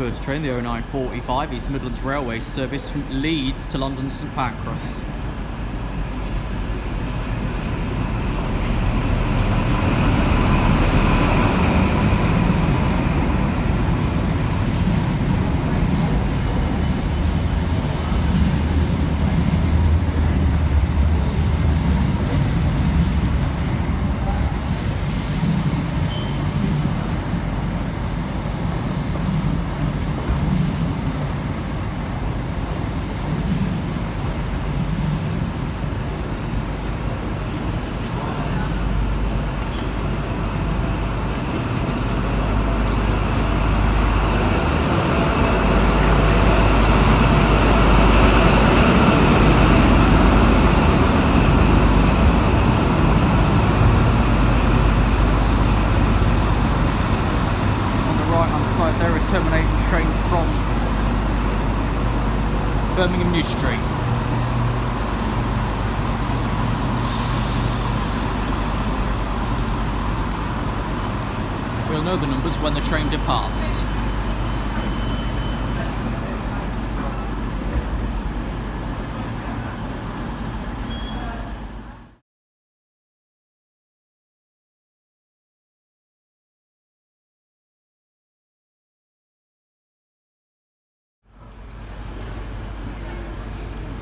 first train, the 0945 East Midlands Railway service from Leeds to London St Pancras. They're a terminating train from Birmingham New Street. We'll know the numbers when the train departs.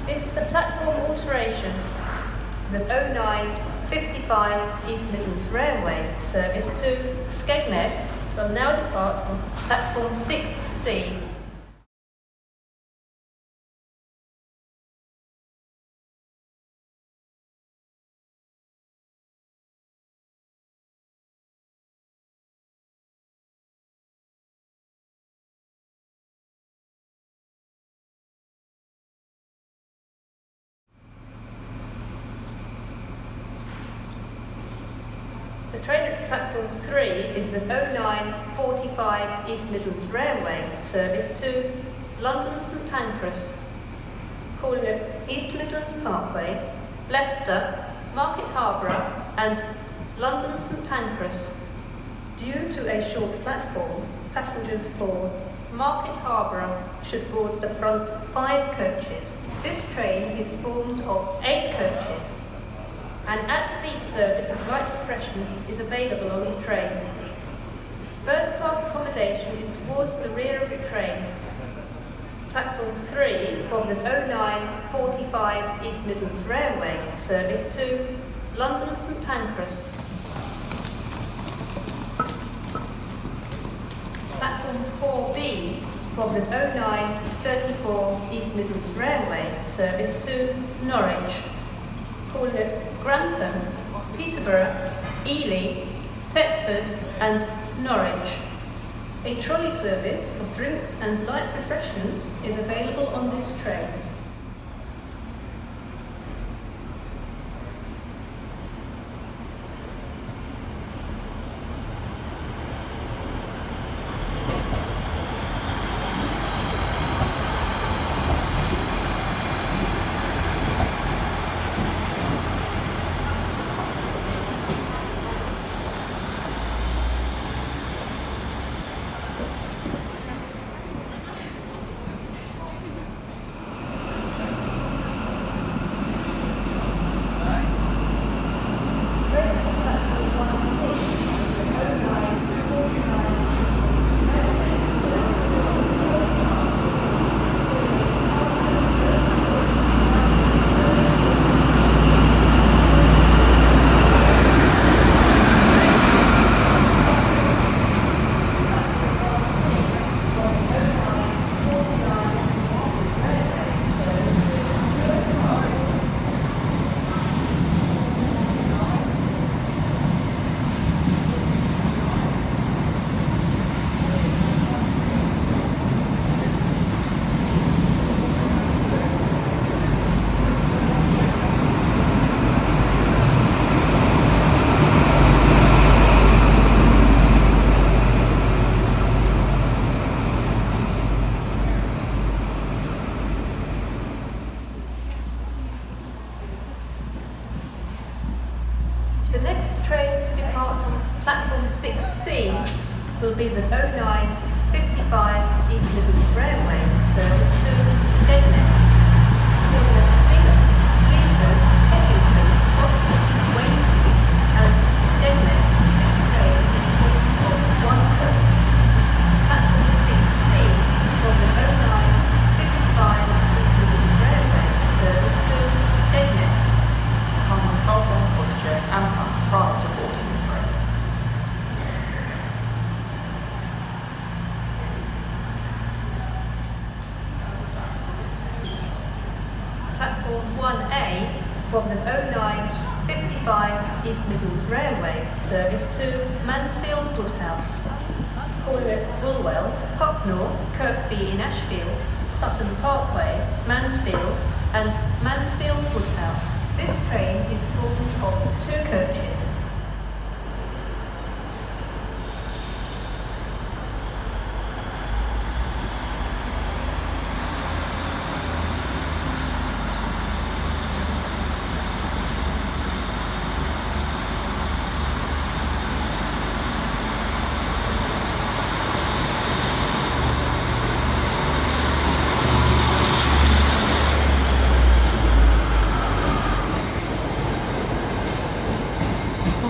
This is a platform alteration. The 0955 East Midlands Railway service to Skegness will now depart from platform 6C. The train at platform 3 is the 0945 East Midlands Railway service to London St Pancras, calling at East Midlands Parkway, Leicester, Market Harborough and London St Pancras. Due to a short platform, passengers for Market Harborough should board the front 5 coaches. This train is formed of 8 coaches. An at-seat service of light refreshments is available on the train. First-class accommodation is towards the rear of the train. Platform 3 from the 0945 East Midlands Railway service to London St Pancras. Platform 4B from the 0934 East Midlands Railway service to Norwich, calling at Grantham, Peterborough, Ely, Thetford and Norwich. A trolley service of drinks and light refreshments is available on this train. The next train to depart from platform 6C will be the 0955 25 East Midlands Railway service to Skegness. Calling at Bingham, Sleaford, Eppington, Boston, Wainfleet and Skegness. This train is full of one coach. Platform 6C from the 0955 East Midlands Railway service to Skegness. Common problem pushchairs and pumps prior to boarding the train. Platform 1A from the 0955 East Midlands Railway service to Mansfield Woodhouse. Calling at Bulwell, Hucknall, Kirkby in Ashfield, Sutton Parkway, Mansfield and Mansfield Woodhouse. This train is formed of 2 coaches.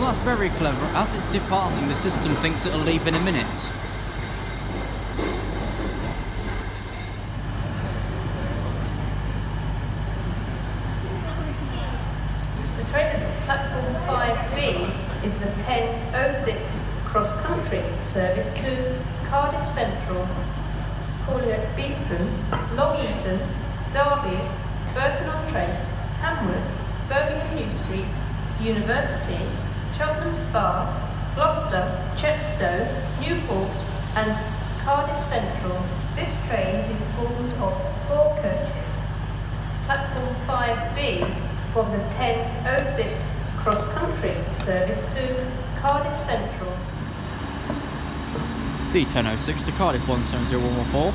That's very clever. As it's departing, the system thinks it'll leave in a minute. The train at platform 5B is the 10:06 cross-country service to Cardiff Central. Calling at Beeston, Long Eaton, Derby, Burton-on-Trent, Tamworth, Birmingham New Street, University, Cheltenham Spa, Gloucester, Chepstow, Newport and Cardiff Central. This train is formed of 4 coaches. Platform 5B from the 10:06 cross-country service to Cardiff Central. The 10:06 to Cardiff 170114.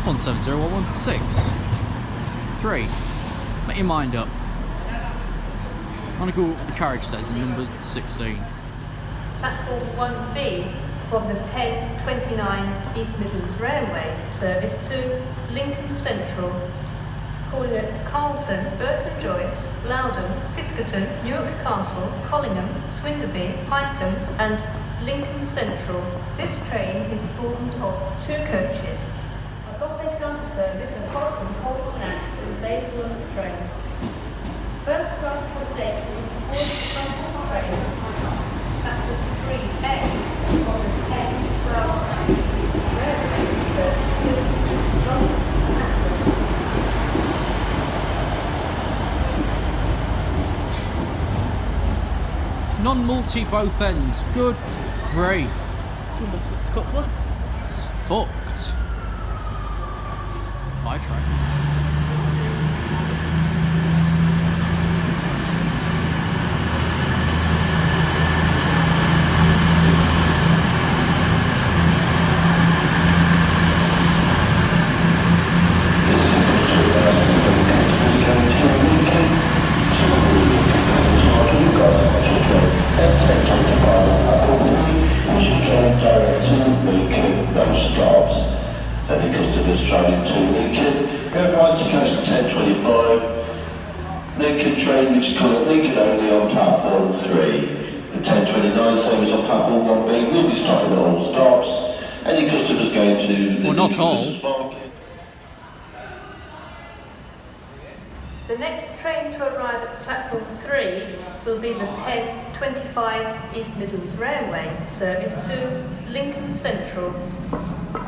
One 70116. 3. Make your mind up. I'm gonna go with what the carriage says in number 16. Platform 1B from the 10:29 East Midlands Railway service to Lincoln Central. Calling at Carlton, Burton Joyce, Loudon, Fiskerton, Newark Castle, Collingham, Swinderby, Hykeham and Lincoln Central. This train is formed of 2 coaches. I've got taken on to service and Horseman cold snacks available on the train. First class accommodation is to board the transport train. Platform 3A on the 10:12 railway service to London Pancras. Non-multi both ends. Good grief. It's fucked. Bye, train. Any customers travelling to Lincoln, we advise to catch the 10:25 Lincoln train, which is called Lincoln only on platform 3. The 10:29 service on platform 1B will be stopping at all stops. Any customers going to the Well, not all. Christmas market. The next train to arrive at platform 3 will be the 10:25 East Midlands Railway service to Lincoln Central.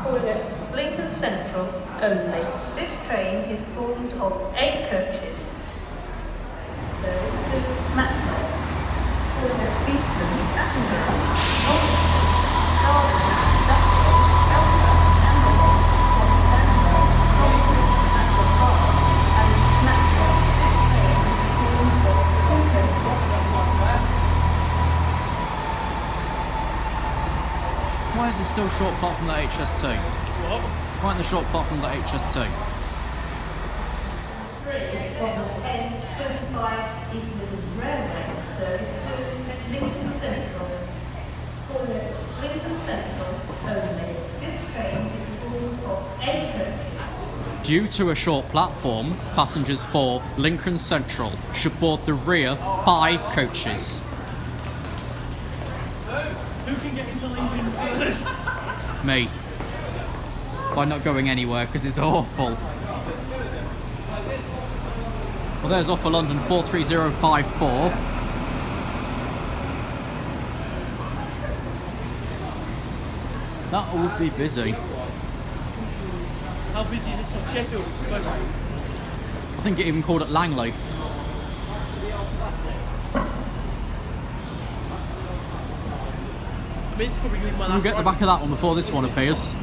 Calling at Lincoln Central only. This train is formed of 8 coaches. Service to Matlock. Calling at Beeston, Nottingham, Norwich, Cardiff, Leicester, Humber, Amberley, Constantia, Norwich, Matlock Park and Matlock. This train is formed of 2 coaches. there's still a short plot from the HS2? What? Why isn't the short plot from the HS2? 10:25 East Midlands Railway service to Lincoln Central. Calling it Lincoln Central only. This train is full of 8 coaches. Due to a short platform, passengers for Lincoln Central should board the rear 5 coaches. So, who can get into Lincoln first? Me. By not going anywhere because it's awful. Well, there's off for London 43054. That would be busy. How busy is Sheffield is supposed to be? I think it even called at Langley. I mean, it's probably going to be my We'll last get the ride. back of that one before this one appears.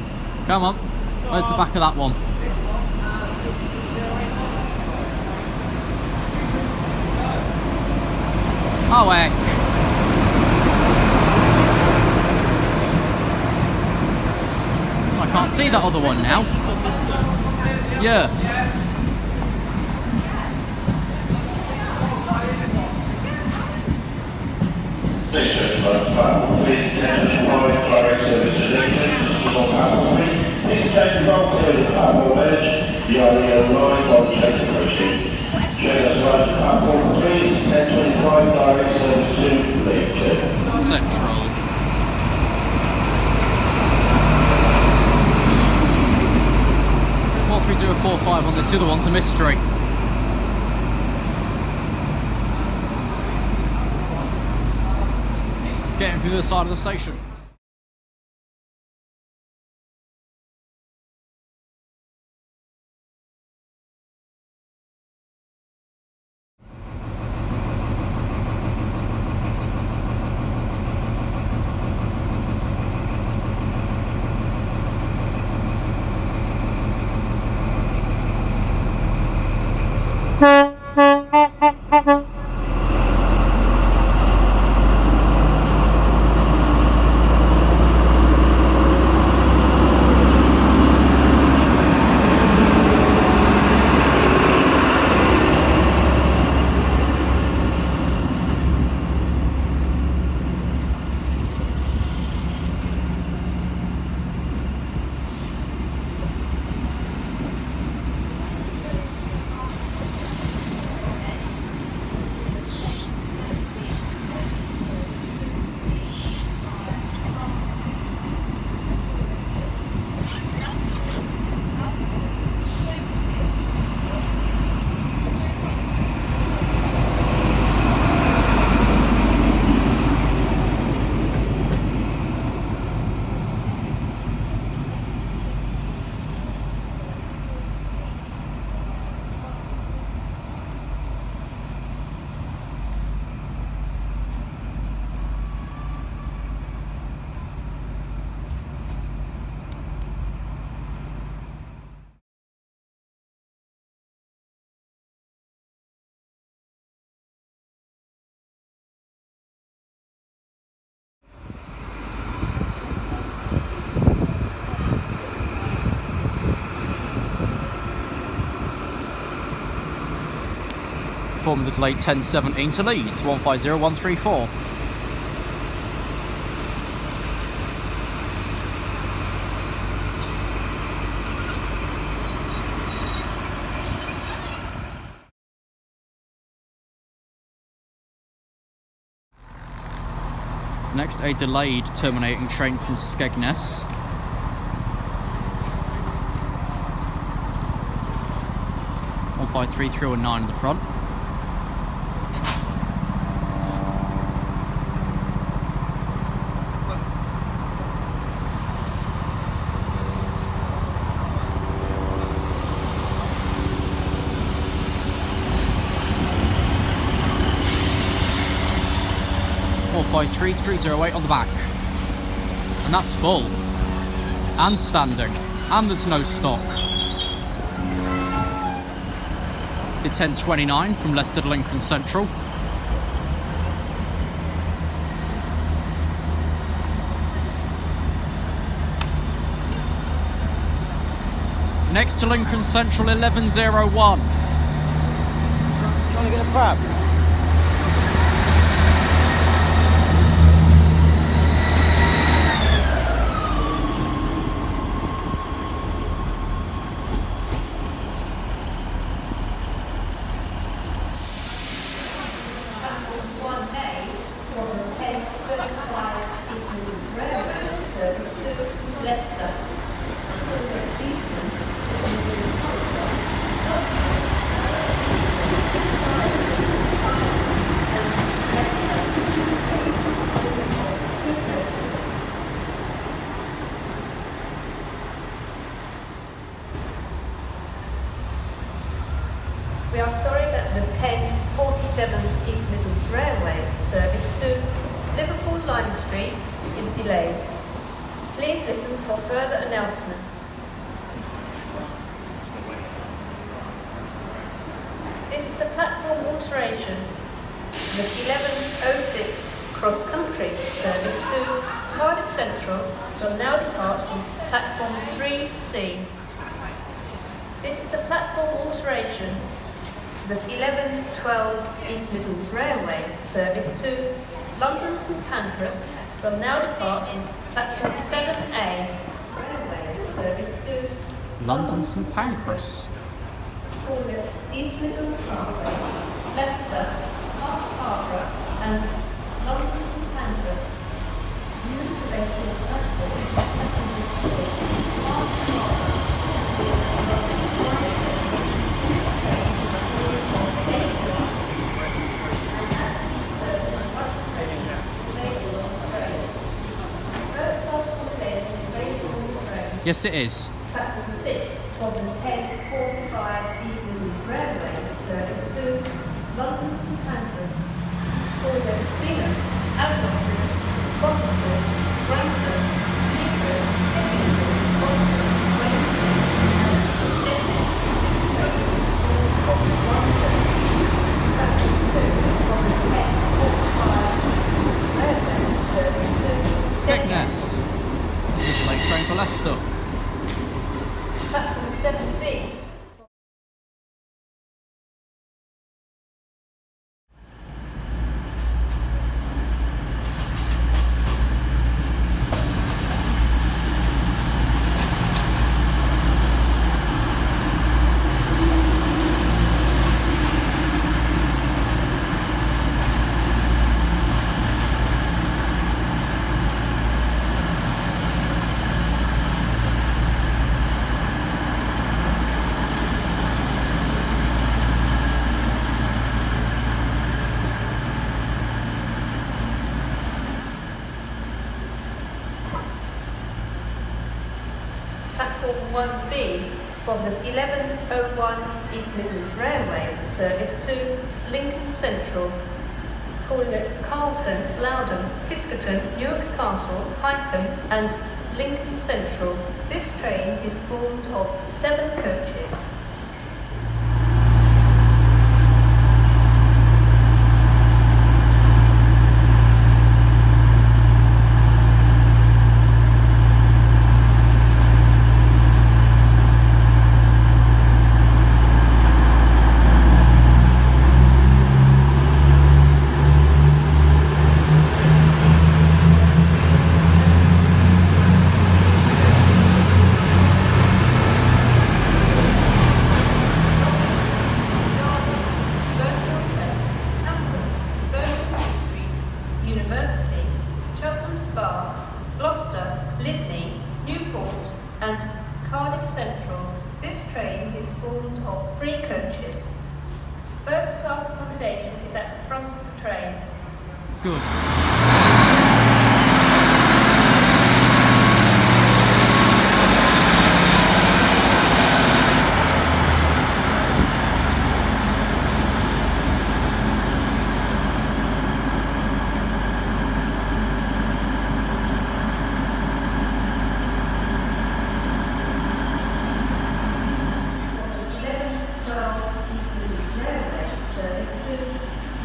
Come on. Where's the back of that one? Oh, heck. I can't see that other one now. On this service. Yeah. Please platform 3, 10:25 direct service to Lincoln. On platform 3, please take the roll clear of the platform edge. The REL line on train approaching. Train has arrived at platform 3, 10:25 direct service to Lincoln. Central. Four 3045 on this, the other one's a mystery. Let's get him through the other side of the station. Performing the late 10:17 to Leeds 150134. Next, a delayed terminating train from Skegness. One 53309 in the front. By 3308 on the back, and that's full and standing, and there's no stock. The 1029 from Leicester to Lincoln Central. Next to Lincoln Central 1101. Trying to get a crab. Service to Leicester. We are sorry that the 1047 East Midlands Railway service to Liverpool Lime Street is delayed. Please listen for further announcements. This is a platform alteration. The 1106 cross-country service to Cardiff Central will now depart from platform 3C. This is a platform alteration. The 1112 East Midlands Railway service to London St Pancras will now depart from platform 7A. Railway service to London St Pancras. East Midlands Parkway, Leicester, Cardiff and London St Pancras. Due to a platform, Yes, it is. Platform 6 of the 1045 East Midlands Railway service to London St Pancras, Croydon, Bingham, Ascot, Bottisford, Brampton, Sleaford, Eppington, Worksop, Wellington, and Skegness. Platform 2 of the 1045 East Midlands Railway service to Skegness. This is the late train for Leicester. Platform 7B. Platform 1B from the 1101 East Midlands Railway service to Lincoln Central, calling at Carlton, Loudon, Fiskerton, Newark Castle, Highcombe and Lincoln Central. This train is formed of 7 coaches. And Cardiff Central. This train is formed of 3 coaches. First class accommodation is at the front of the train. Good. Service to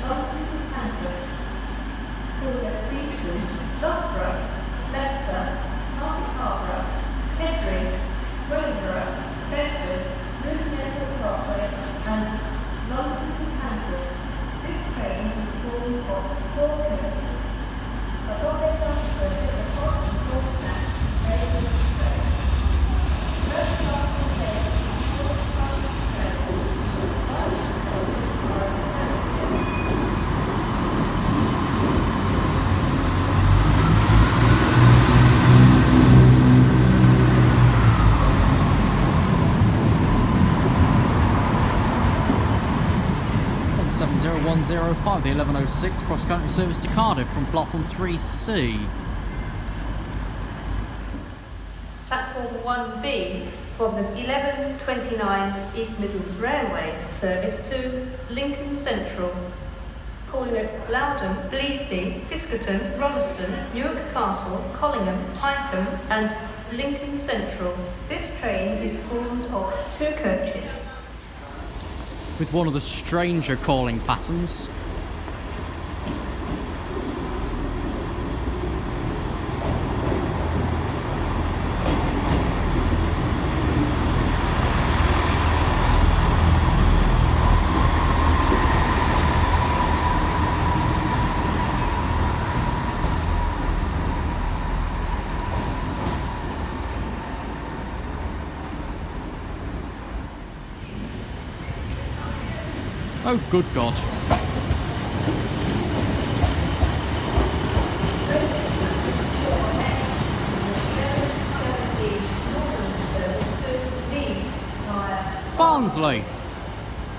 London St Pancras, called at 170105, the 1106 cross-country service to Cardiff from platform 3C. Platform 1B for the 1129 East Midlands Railway service to Lincoln Central, calling at Loudon, Bleasby, Fiskerton, Rolleston, Newark Castle, Collingham, Hykeham and Lincoln Central. This train is formed of 2 coaches. With one of the stranger calling patterns. Oh, good God. Barnsley.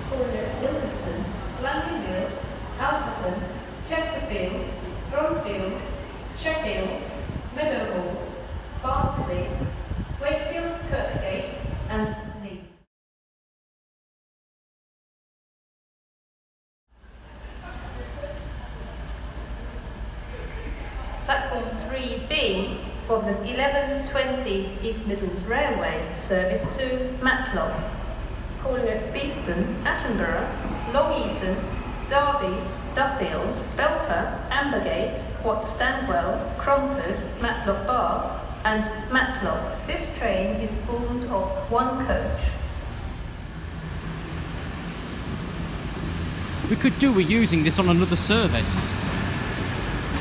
Calling at Ilkeston, Blandingmill, Alfreton, Chesterfield, Thornfield, Sheffield, Meadowhall, Barnsley, Wakefield, Kirkgate and Leeds. Platform 3B for the 1120 East Midlands Railway service to Matlock, calling at Beeston, Attenborough, Long Eaton, Derby, Duffield, Belper, Ambergate, Wat Stanwell, Cromford, Matlock Bath and Matlock. This train is formed of 1 coach. We could do with using this on another service.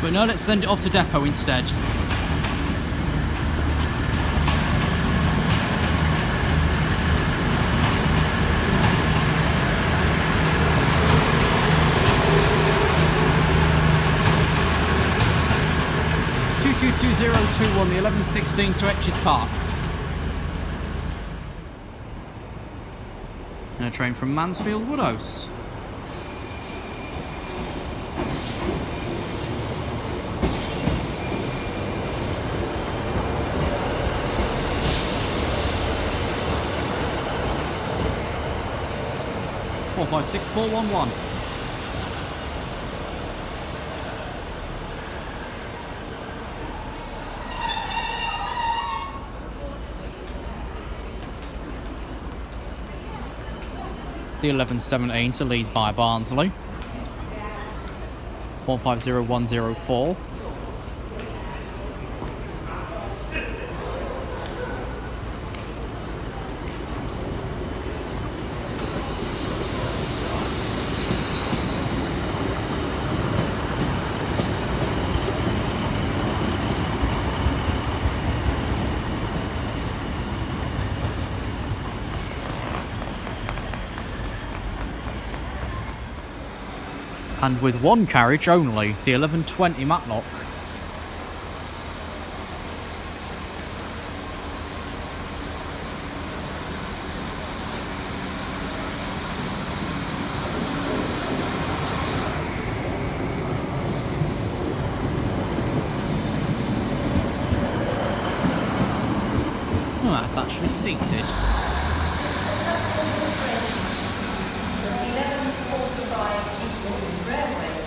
But no, let's send it off to depot instead. (222021) the 1116 to Etches Park. And a train from Mansfield, Woodhouse. By 6411. The 1117 to Leeds via Barnsley. 150104. And with 1 carriage only, the 1120 Matlock. Oh, that's actually seated.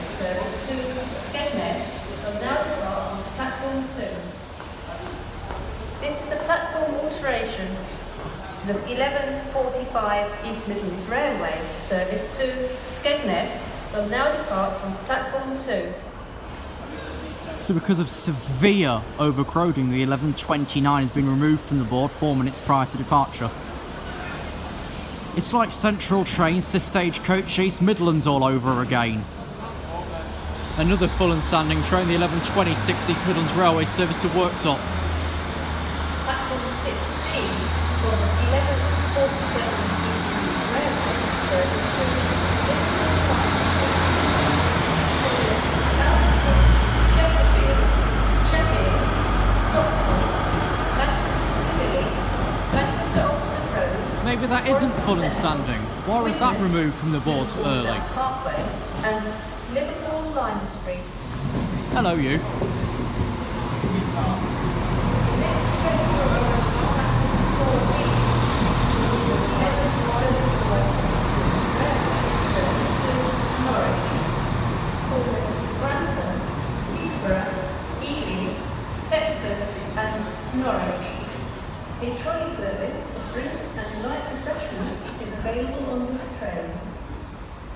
Service to Skegness will now depart on platform 2. This is a platform alteration. The 1145 East Midlands Railway service to Skegness will now depart from platform 2. So because of severe overcrowding, the 1129 has been removed from the board 4 minutes prior to departure. It's like Central Trains to Stagecoach East Midlands all over again. Another full and standing train, the 1126 East Midlands Railway service to Worksop. Platform 6B for the 1147 Railway service to Chesterfield, Sheffield, Stockport, Manchester Piccadilly, Manchester Oxford Road. Maybe that isn't full and standing. Why was that removed from the boards early? Parkway and Liverpool Line Street. Hello, you. Norwich. A trolley service of drinks and light refreshments is available on this train.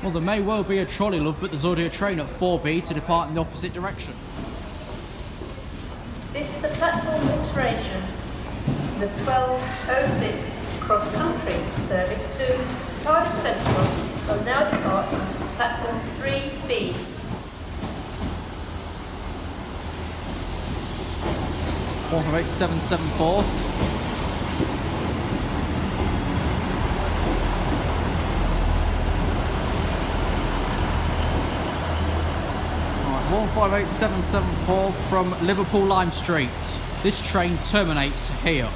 Well, there may well be a trolley, love, but there's already a train at 4B to depart in the opposite direction. This is a platform alteration. The 1206 cross-country service to Cardiff Central will now depart on platform 3B. One from 8774. Alright, 158774 from Liverpool Lime Street. This train terminates here.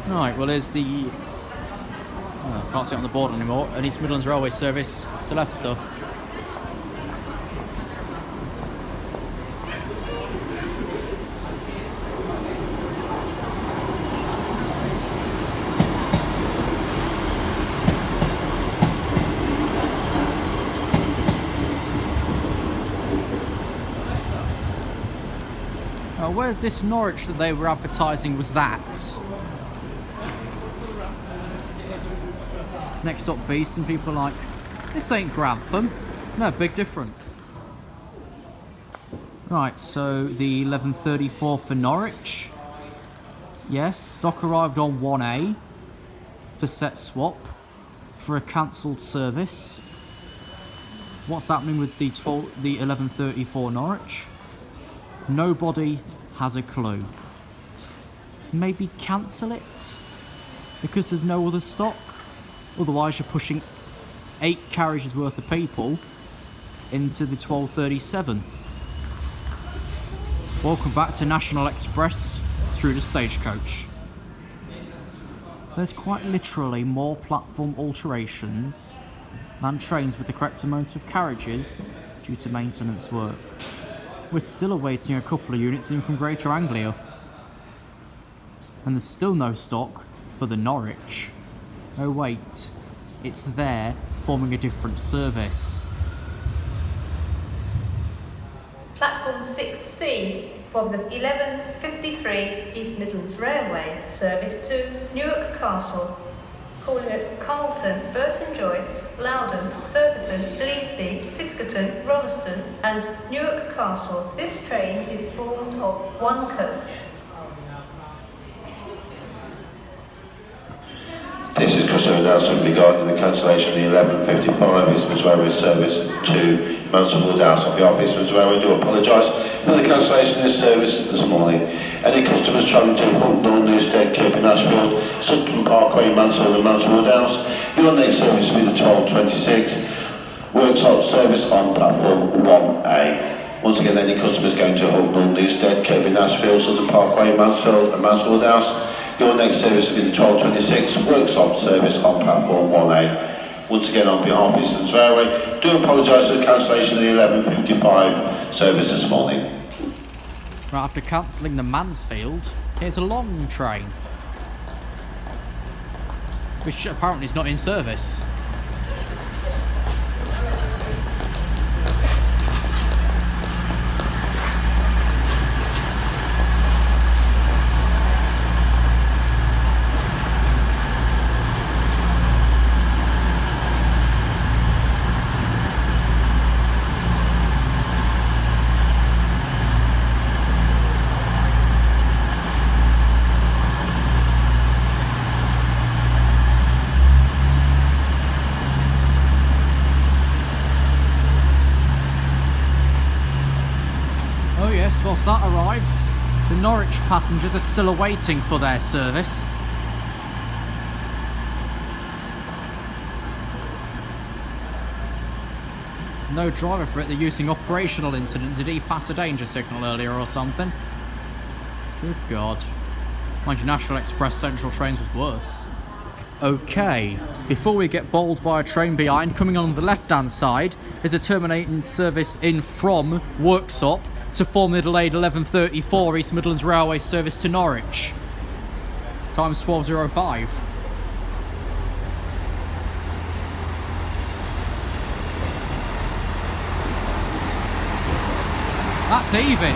Right, well here's the... Oh, I can't see it on the board anymore. An East Midlands Railway service to Leicester. Where's this Norwich that they were advertising was that? Next up Beast, and people are like, this ain't Grantham. No, big difference. Right, so the 1134 for Norwich. Yes, stock arrived on 1A for set swap for a cancelled service. What's happening with the 1134 Norwich? Nobody has a clue. Maybe cancel it because there's no other stock. Otherwise you're pushing 8 carriages worth of people into the 1237. Welcome back to National Express through the stagecoach. There's quite literally more platform alterations than trains with the correct amount of carriages due to maintenance work. We're still awaiting a couple of units in from Greater Anglia. And there's still no stock for the Norwich. Oh wait, it's there forming a different service. Platform 6C for the 1153 East Midlands Railway service to Newark Castle, calling at Carlton, Burton Joyce, Loudon, Thurberton, Bleasby, Fiskerton, Rolleston and Newark Castle. This train is formed of one coach. This is customer announcement regarding the cancellation of the 1155 East Midlands Railway service to Mansfield Woodhouse. On behalf of East Midlands Railway, I do apologise for the cancellation of this service this morning. Any customers travelling to Humber, Newstead, Cape and Ashfield, Sutton Parkway, Mansfield and Mansfield Woodhouse, your next service will be the 1226 Worksop service on platform 1A. Once again, any customers going to Humber, Newstead, Cape and Ashfield, Sutton Parkway, Mansfield and Mansfield Woodhouse, your next service will be the 1226 Worksop service on platform 1A. Once again, on behalf of East Midlands Railway, do apologise for the cancellation of the 1155 service this morning. Right, after cancelling the Mansfield, here's a long train, which apparently is not in service. Whilst that arrives, the Norwich passengers are still awaiting for their service. No driver for it, they're using operational incident. Did he pass a danger signal earlier or something? Good God. Mind you, National Express Central Trains was worse. Okay, before we get bowled by a train behind, coming on the left-hand side is a terminating service in from Worksop to form the delayed 11:34 East Midlands Railway service to Norwich. Time's 12:05. That's even.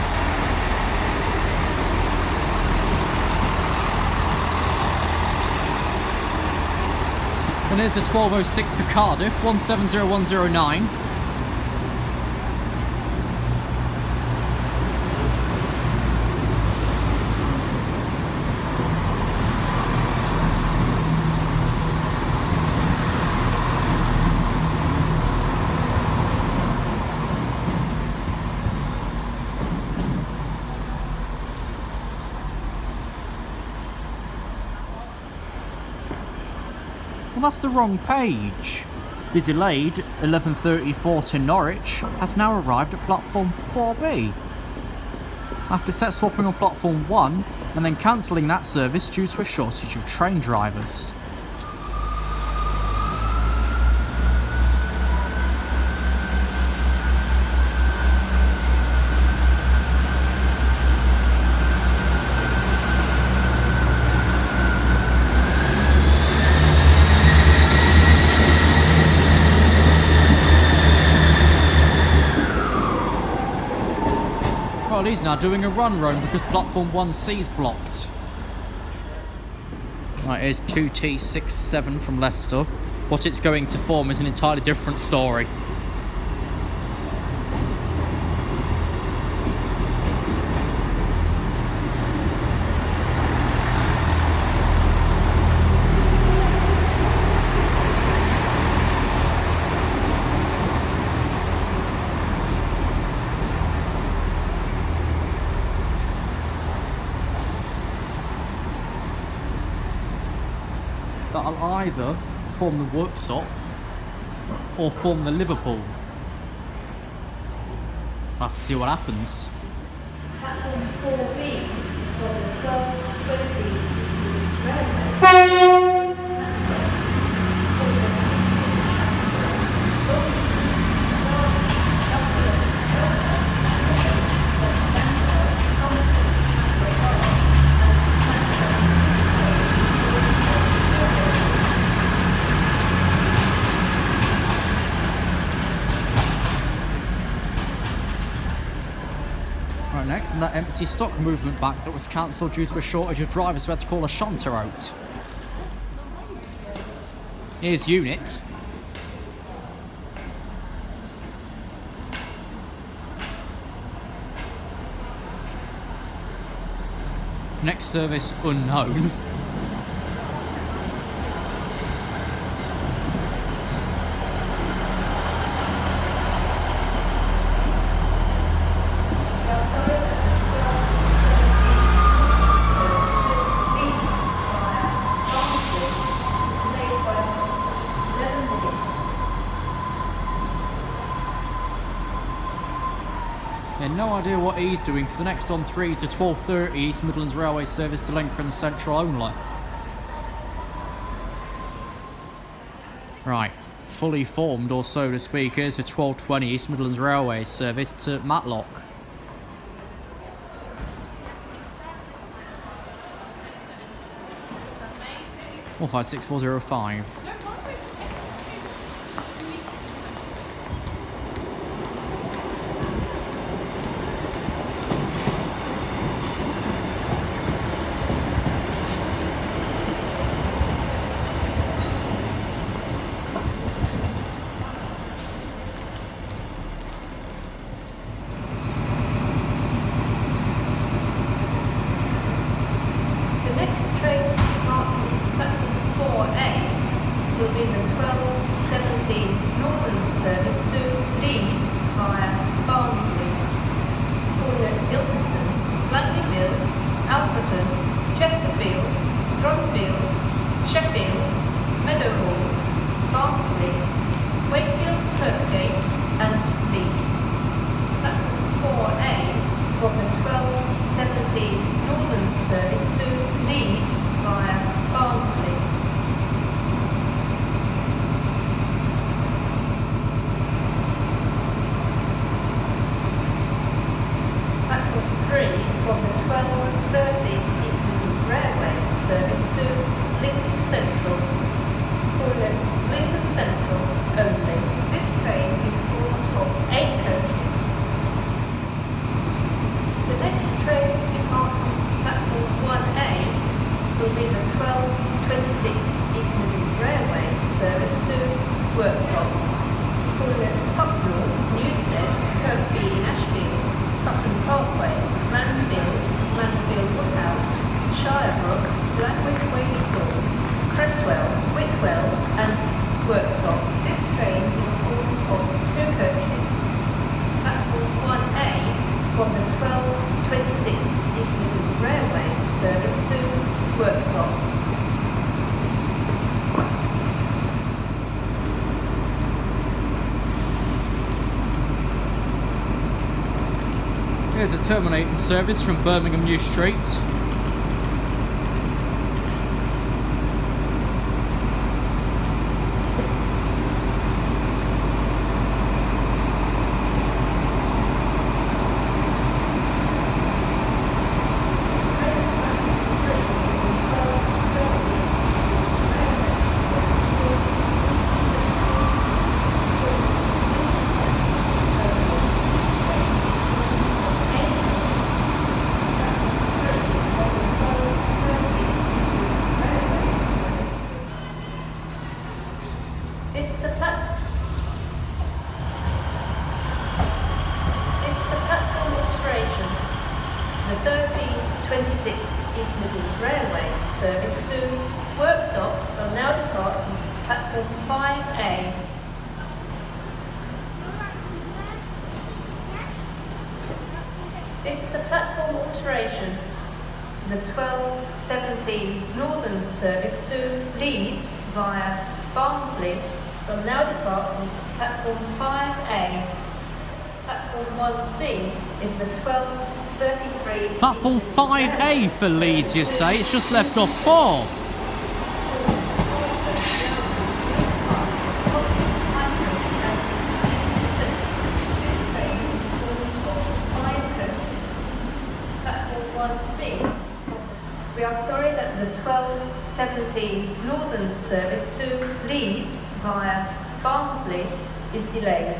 And here's the 12:06 for Cardiff, 170109. Well, that's the wrong page. The delayed 11:34 to Norwich has now arrived at platform 4B. After set swapping on platform 1 and then cancelling that service due to a shortage of train drivers. Well, he's now doing a run roam because platform 1C is blocked. Right, here's 2T67 from Leicester. What it's going to form is an entirely different story. That'll either form the Worksop or form the Liverpool. We'll have to see what happens. Platform 4B from the 12:20 Railway. Next, and that empty stock movement back that was cancelled due to a shortage of drivers who had to call a shunter out. Here's unit. Next service unknown. No idea what he's doing because the next on 3 is the 12:30 East Midlands Railway service to Lincoln Central only. Right, fully formed or so to speak. Here's the 12:20 East Midlands Railway service to Matlock. One 56405. Worksop. Calling at Hucknall, Newstead, Kirkby in Ashfield, Sutton Parkway, Mansfield, Mansfield Woodhouse, Shirebrook, Blackwick Whaley Falls, Cresswell, Whitwell and Worksop. This train is formed of 2 coaches. Platform 1A from the 1226 East Midlands Railway service to Worksop. Here's a terminating service from Birmingham New Street. This is a platform alteration. The 1217 Northern service to Leeds via Barnsley will now depart from platform 5A. Platform 1C is the 1233. Platform 5A for Leeds, you say? It's just left off 4. We are sorry that the 1217 Northern service to Leeds via Barnsley is delayed.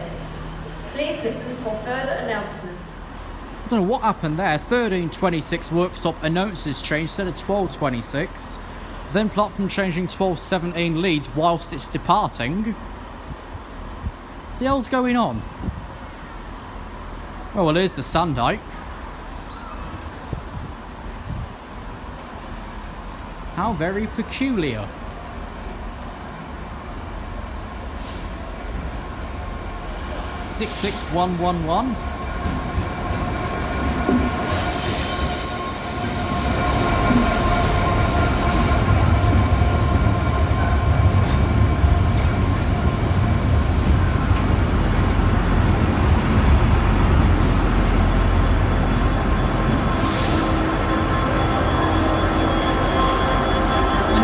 Please listen for further announcements. I don't know what happened there. 1326 Worksop announces change instead of 1226. Then platform changing 1217 Leeds whilst it's departing. The hell's going on? Oh, well, here's the Sandite. How very peculiar. Six 66111.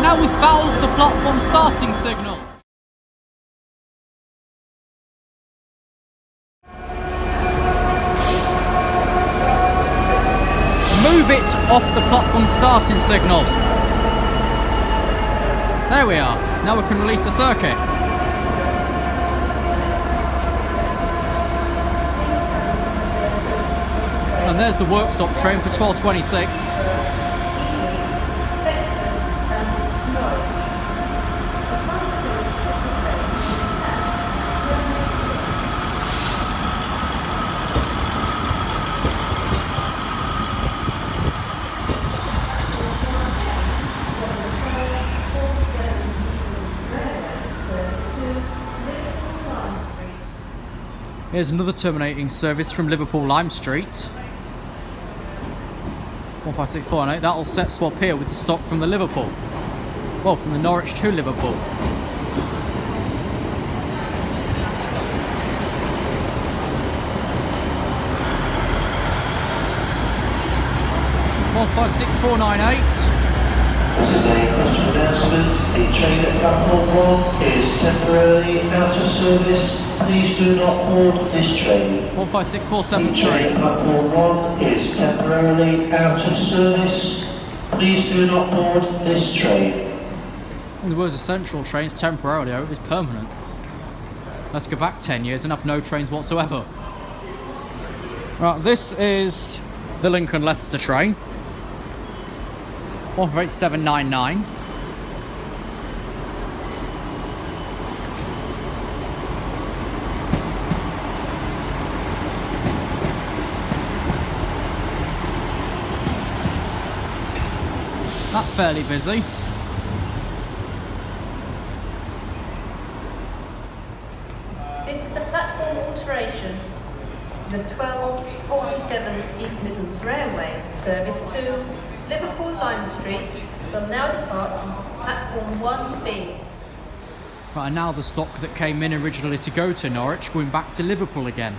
Now we fouled the platform starting signal. Move it off the platform starting signal. There we are. Now we can release the circuit. And there's the Worksop train for 1226. Here's another terminating service from Liverpool Lime Street. 15648. That'll set swap here with the stock from the Liverpool. Well, from the Norwich to Liverpool. 15648. This is a question announcement. The train at platform 1 is temporarily out of service. Please do not board this train. 156473. The train at platform 1 is temporarily out of service. Please do not board this train. In the words of Central Trains, temporarily out is permanent. Let's go back 10 years and have no trains whatsoever. Right, this is the Lincoln Leicester train. 18799. That's fairly busy. This is a platform alteration. The 1247 East Midlands Railway service to Liverpool Lime Street will now depart from platform 1B. Right, and now the stock that came in originally to go to Norwich going back to Liverpool again.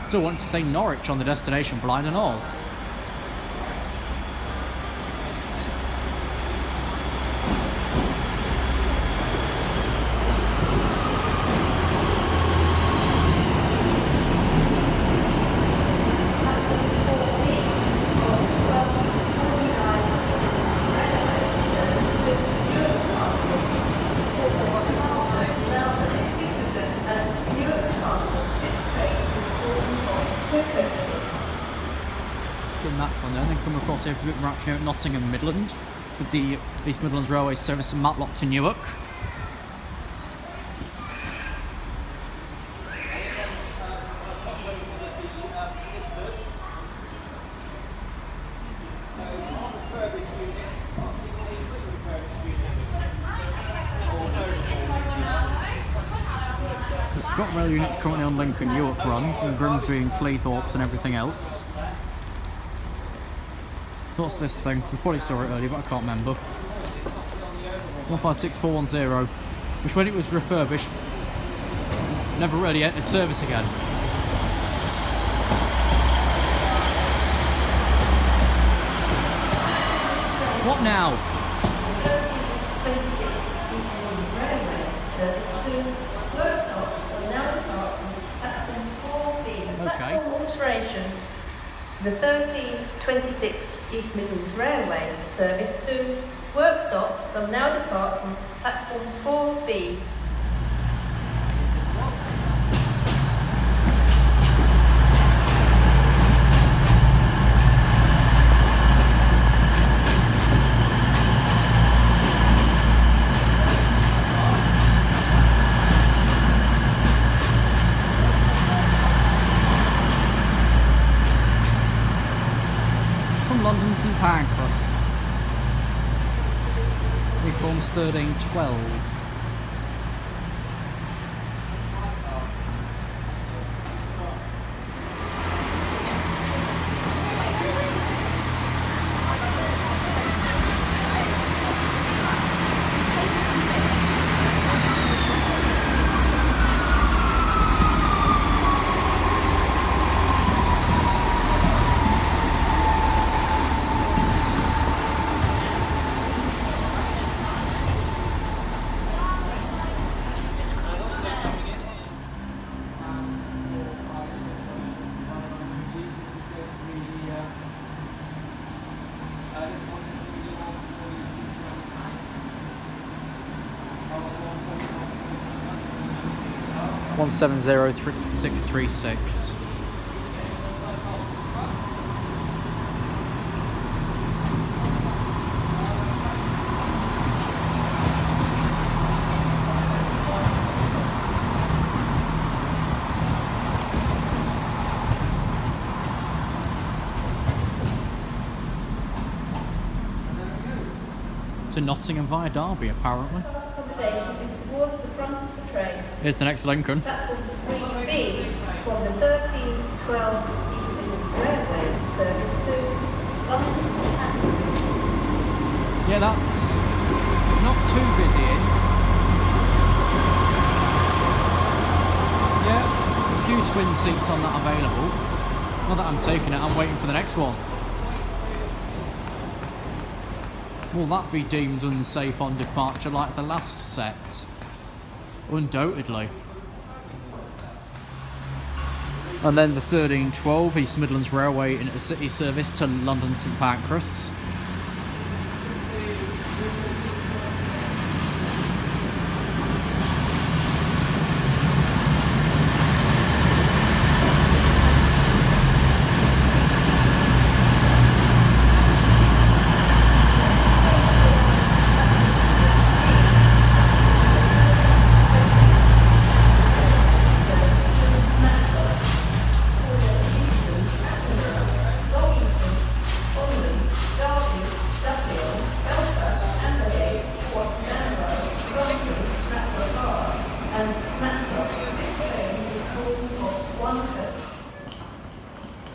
Still want to say Norwich on the destination blind and all. If we're actually here at Nottingham Midland with the East Midlands Railway service from Matlock to Newark. The ScotRail unit's currently on Lincoln Newark runs, and Grimsby and Cleethorpes and everything else. What's this thing? We probably saw it earlier, but I can't remember. 156410, which when it was refurbished, never really entered service again. What now? 1326 East Midlands Railway service to Worksop will now depart from platform 4B. Okay. Platform alteration. The 1326 East Midlands Railway service to Worksop will now depart from platform 4B. London St Pancras. Reforms 1312. One 636. To Nottingham via Derby, apparently. Accommodation is towards the front of the train. Here's the next Lincoln. Platform 3B from the 1312 East Midlands Railway service to London St Pancras. Yeah, that's not too busy in. Yeah, a few twin seats on that available. Not that I'm taking it, I'm waiting for the next one. Will that be deemed unsafe on departure like the last set? Undoubtedly. And then the 1312 East Midlands Railway Intercity service to London St Pancras. Humber.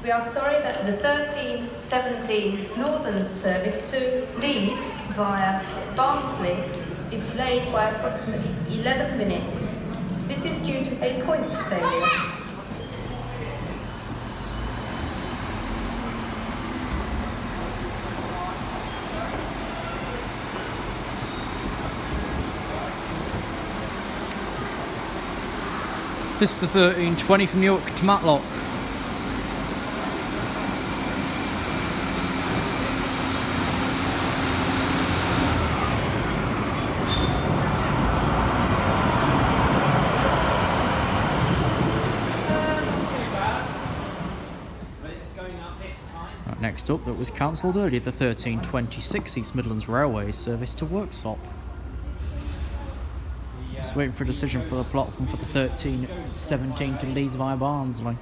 We are sorry that the 1317 Northern service to Leeds via Barnsley is delayed by approximately 11 minutes. This is due to a points failure. This is the 1320 from Newark to Matlock. Right, next up, that was cancelled earlier, the 1326 East Midlands Railway service to Worksop. Just waiting for a decision for the platform for the 1317 to Leeds via Barnsley.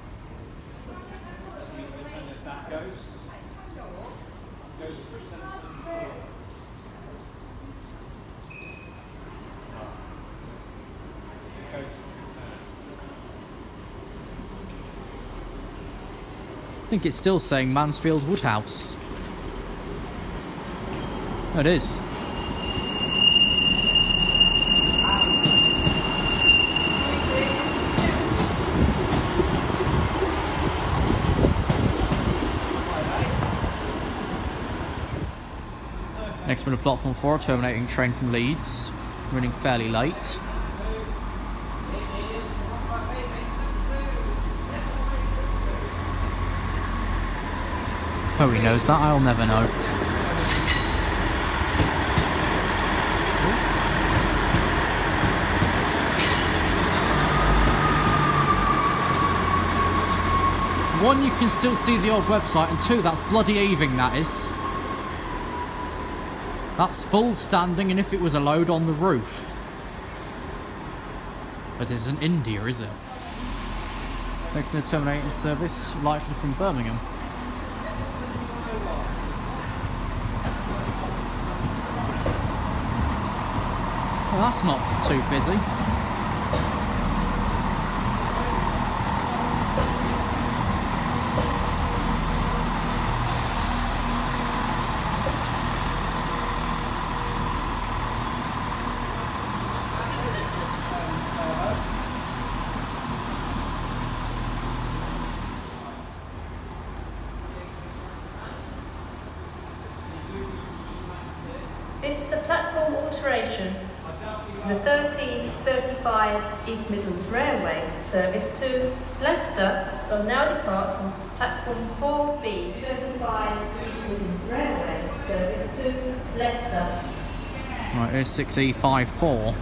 I think it's still saying Mansfield Woodhouse. Oh, it is. Next minute, platform 4, terminating train from Leeds, running fairly late. Oh, he knows that, I'll never know. One, you can still see the old website, and two, that's bloody heaving, that is. That's full standing, and if it was a load on the roof. But it isn't India, is it? Next in the terminating service, likely from Birmingham. Well, that's not too busy. This is a platform alteration. The 1335 East Midlands Railway service to Leicester will now depart from platform 4B. 35 East Midlands Railway service to Leicester. Right, here's 6E54.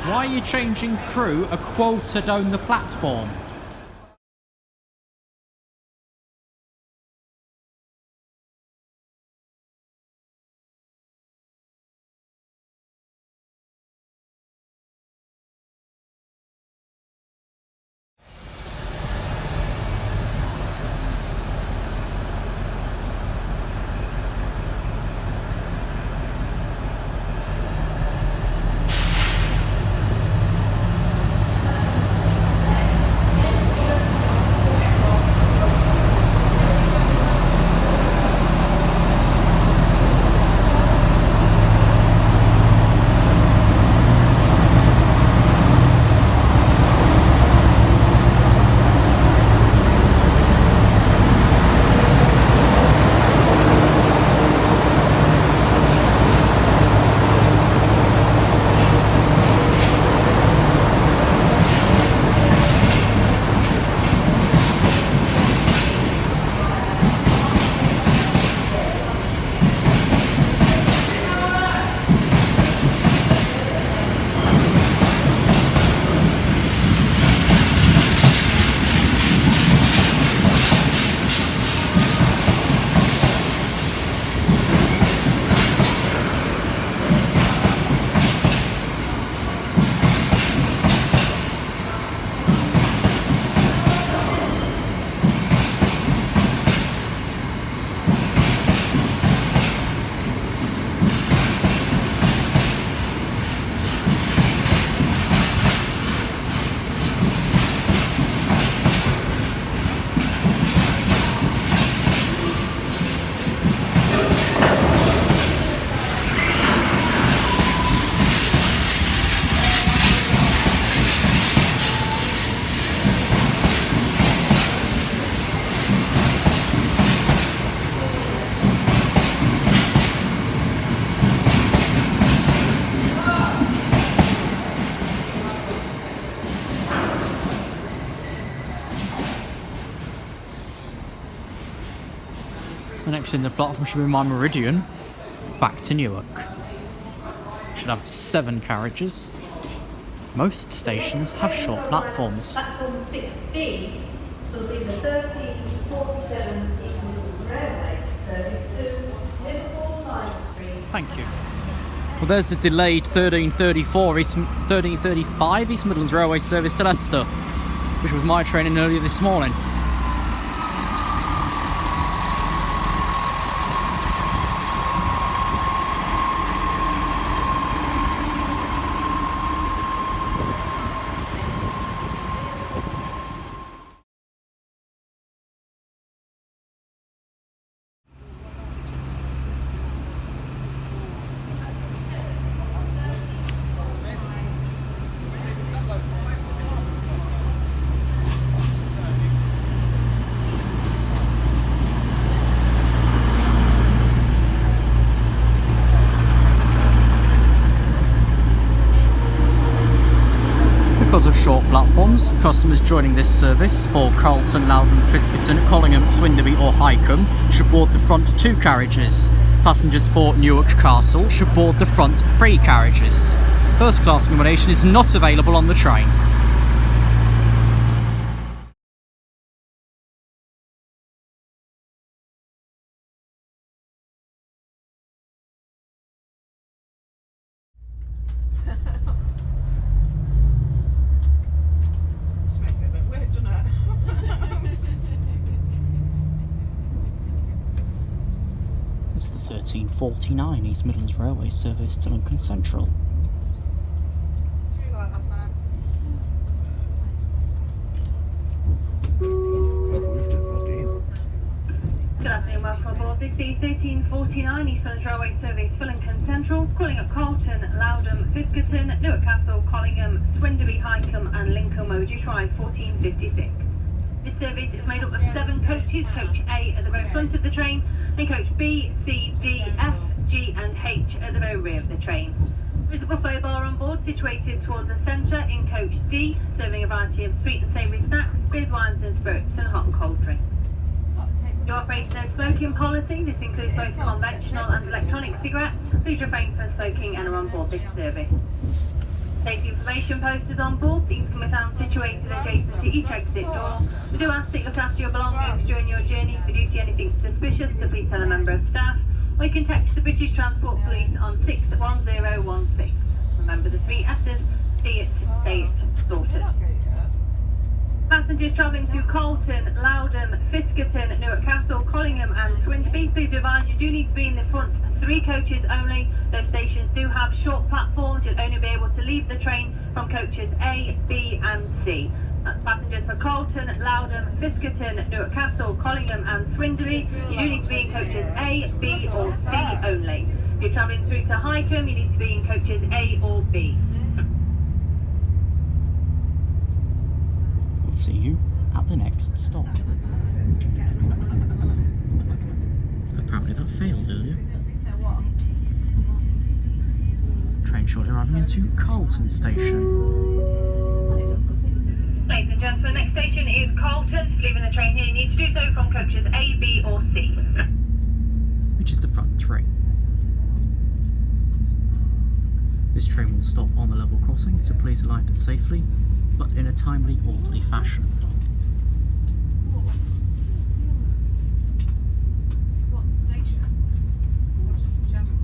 Why are you changing crew a quarter down the platform? next in the platform should be my Meridian, back to Newark. Should have 7 carriages. Most stations have short platforms. Platform 6B will be the 1347 East Midlands Railway service to Liverpool Line Street. Thank you. Well, there's the delayed 1335 East Midlands Railway service to Leicester, which was my training earlier this morning. Because of short platforms, customers joining this service for Carlton, Loudon, Fiskerton, Collingham, Swinderby or Hycombe should board the front 2 carriages. Passengers for Newark Castle should board the front 3 carriages. First class accommodation is not available on the train. This is the 1349 East Midlands Railway service to Lincoln Central. Good afternoon, welcome aboard. This is the 1349 East Midlands Railway service for Lincoln Central, calling at Carlton, Loudon, Fiskerton, Newark Castle, Collingham, Swinderby, Hycombe and Lincoln, where we do try 1456. This service is made up of 7 coaches, coach A at the very front of the train, then coach B, C, D, F, G and H at the very rear of the train. There is a buffet bar on board situated towards the centre in coach D, serving a variety of sweet and savoury snacks, beers, wines and spirits and hot and cold drinks. You operate a no smoking policy. This includes both conventional and electronic cigarettes. Please refrain from smoking and are on board this service. Safety information posters on board. These can be found situated adjacent to each exit door. We do ask that you look after your belongings during your journey. If you do see anything suspicious, to please tell a member of staff, or you can text the British Transport Police on 61016. Remember the 3 S's: see it, say it, sorted. Passengers travelling to Carlton, Loudon, Fiskerton, Newark Castle, Collingham and Swinderby, please be advised you do need to be in the front 3 coaches only. Those stations do have short platforms. You'll only be able to leave the train from coaches A, B and C. That's passengers for Carlton, Loudon, Fiskerton, Newark Castle, Collingham and Swinderby. You do need to be in coaches A, B or C only. If you're travelling through to Hycombe, you need to be in coaches A or B. We'll see you at the next stop. Apparently that failed earlier. Train shortly arriving into Carlton Station. Ladies and gentlemen, next station is Carlton. If leaving the train here, you need to do so from coaches A, B or C. Which is the front 3. This train will stop on the level crossing, so please alight safely, but in a timely, orderly fashion. What station? Or just in general?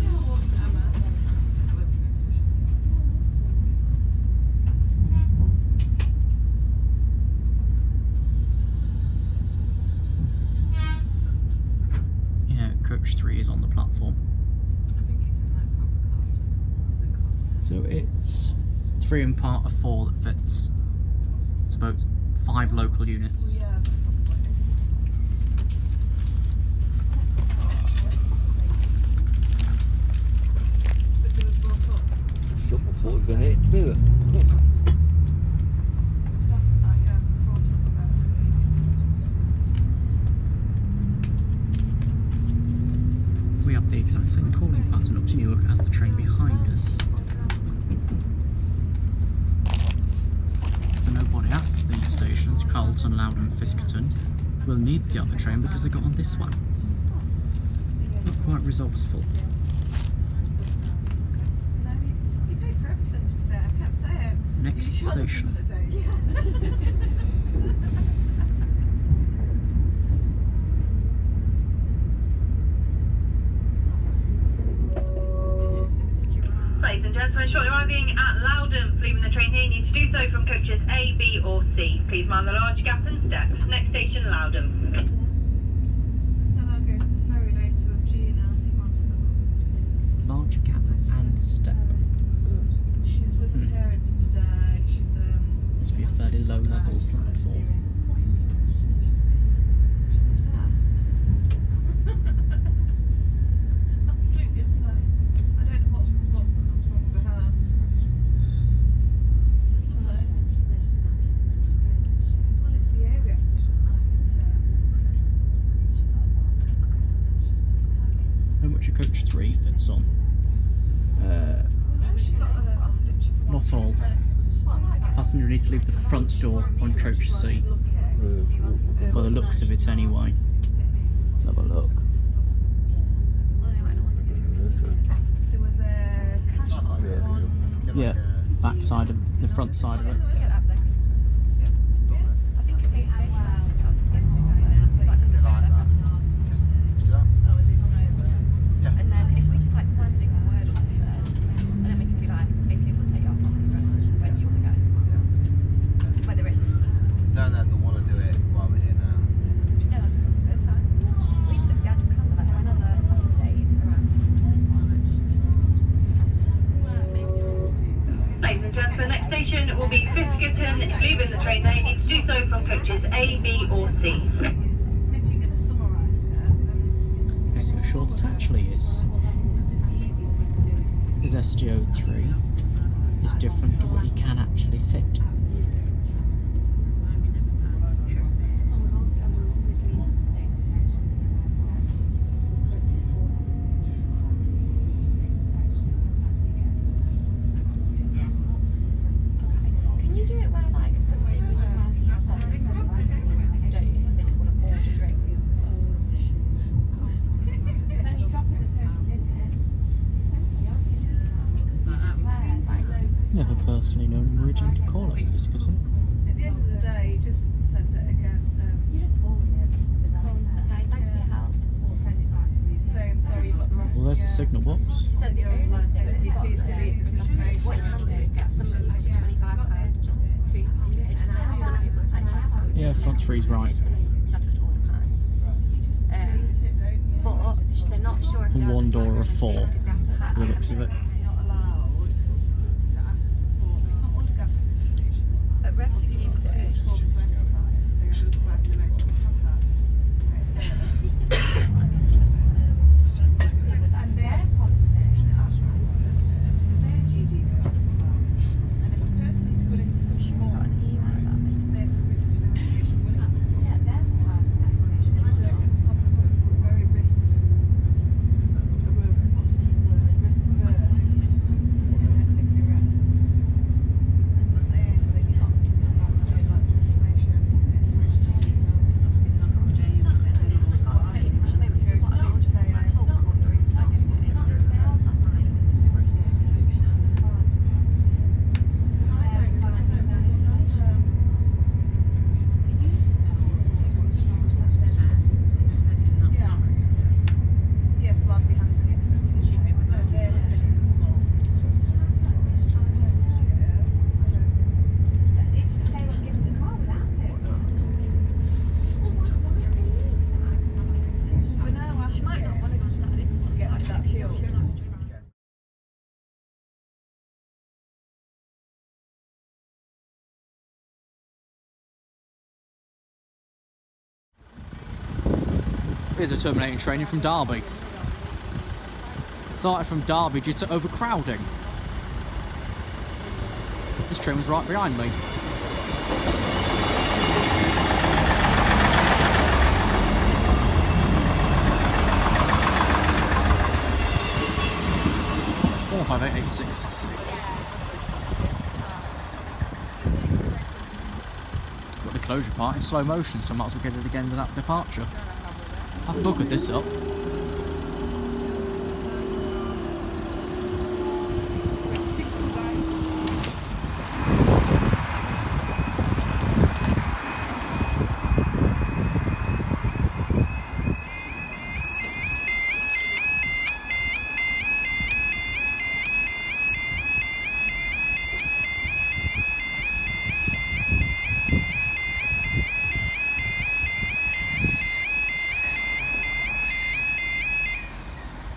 Yeah, or to Emma. Yeah, coach 3 is on the platform. I think it's in that part of Carlton. So it's 3 and part of 4 that fits. It's about 5 local units. Yeah. But it was brought up. Stop towards the head, do it. Look. Did ask that, yeah, brought up about We have the exact same calling pattern up to Newark as the train behind us. So nobody at these stations, Carlton, Loudon, Fiskerton. will need the other train because they got on this one. Not quite resourceful. No, you paid for everything, to be fair. I kept saying. Next "You sure this station. isn't a date?" Ladies and gentlemen, shortly arriving at Loudon. Leaving the train here, you need to do so from coaches A, B or C. Please mind the large gap and step. Next station, Loudon. So I'll go to the ferry later with Gina if you want to come. Large gap and step. She's with her parents today. She's Must be a fairly low level platform. She's obsessed. Absolutely obsessed. I don't know what's wrong with her house. It's lovely. Well, it's the area she doesn't like it. How much a coach 3 fits on? She got offered it. She forgot Not all. to take. Passenger need to leave the front door on coach C. By the looks of it anyway. Let's have a look. There was a cash one. Yeah, back side of the front side of it. And then if we just like decide to make a word on it, and then we can be like, basically we'll take you off on this road when you want to go. Whether it's No, they'll want to do it while we're here now. no, that's good, fine. We used to look at the actual calendar like whenever Saturdays around. Ladies and gentlemen, next station will be Fiskerton. If leaving the train there, you need to do so from coaches A, B or C. And if you're going to summarise it, then Just how short it actually is. Because SDO3 is different to what you can actually fit. Can you do it where like somebody with a party have that don't you? If they just want to order drinks. then you drop the person in it. Never personally known an origin to call it Fiskerton. At the end of the day, just send it again. You just forward it to the okay, thanks for your help. Or send it back to me. Saying sorry, you've got the wrong. Well, there's the signal box. She said the only thing that's got Please delete this information. what you can do is get somebody with £25 just food package. Some people it's like £5. Yeah, front three's right. You have to order pie. You just delete it, don't you? But they're not sure if And they're one allowed to door of drink 4, because they have to by the looks of it. You're not allowed to ask for. It's not us gathering information. But Rev to keep Each form to enterprise, they have to work in emergency contact. And their service, their GDPR compliant. And if a person's willing to push forward, they're submitting their information willingly. I don't get the problem, but we're very risk averse. They're not taking a risk. And they're saying that you're not allowed to do like information, it's original. Yes, well, I'd be handing it to them. But they're fitting the form. We're now asking She might not want to go on Saturday to get that fuel. Here's a terminating training from Derby. Started from Derby due to overcrowding. This train was right behind me. Got the closure part in slow motion, so I might as well get it again with that departure. I've buggered this up.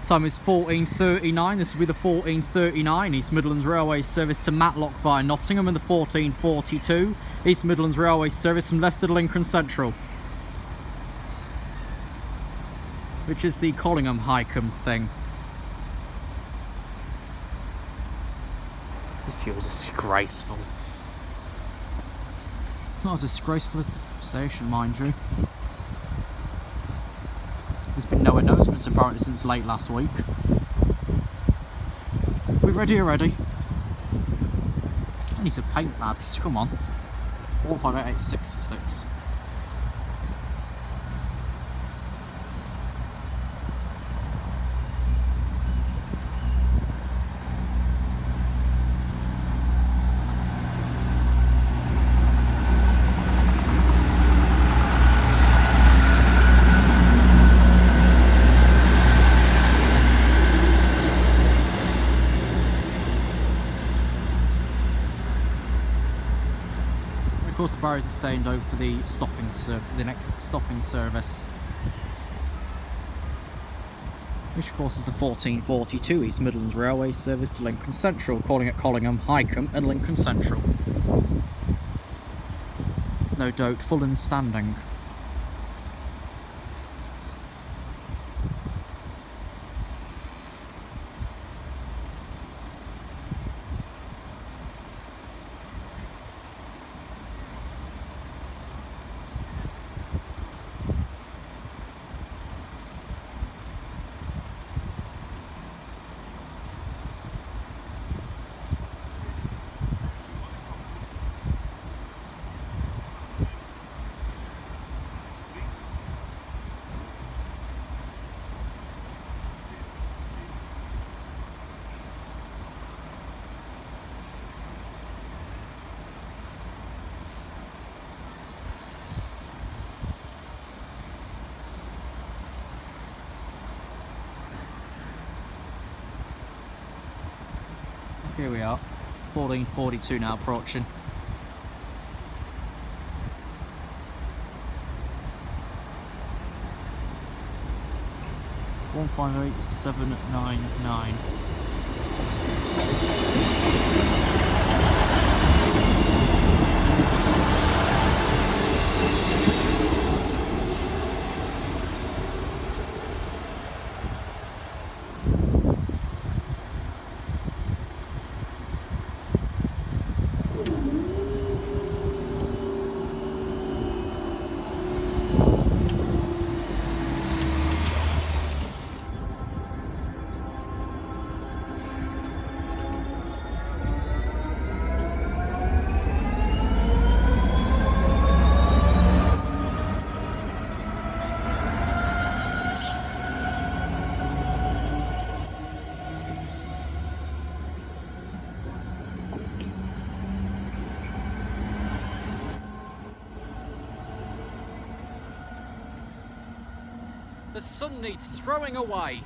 Time is 14:39. This will be the 14:39 East Midlands Railway service to Matlock via Nottingham, and the 14:42 East Midlands Railway service from Leicester to Lincoln Central, which is the Collingham-Highcombe thing. This fuel's disgraceful. Not as disgraceful as the station, mind you. There's been no announcements apparently since late last week. We ready already? I need to paint labs, come on. 158866. Of course, the barriers are staying open for the next stopping service, which of course is the 14:42 East Midlands Railway service to Lincoln Central, calling at Collingham-Highcombe and Lincoln Central. No doubt full in standing. Here we are, 14:42 now approaching. $158,799. The sun needs throwing away.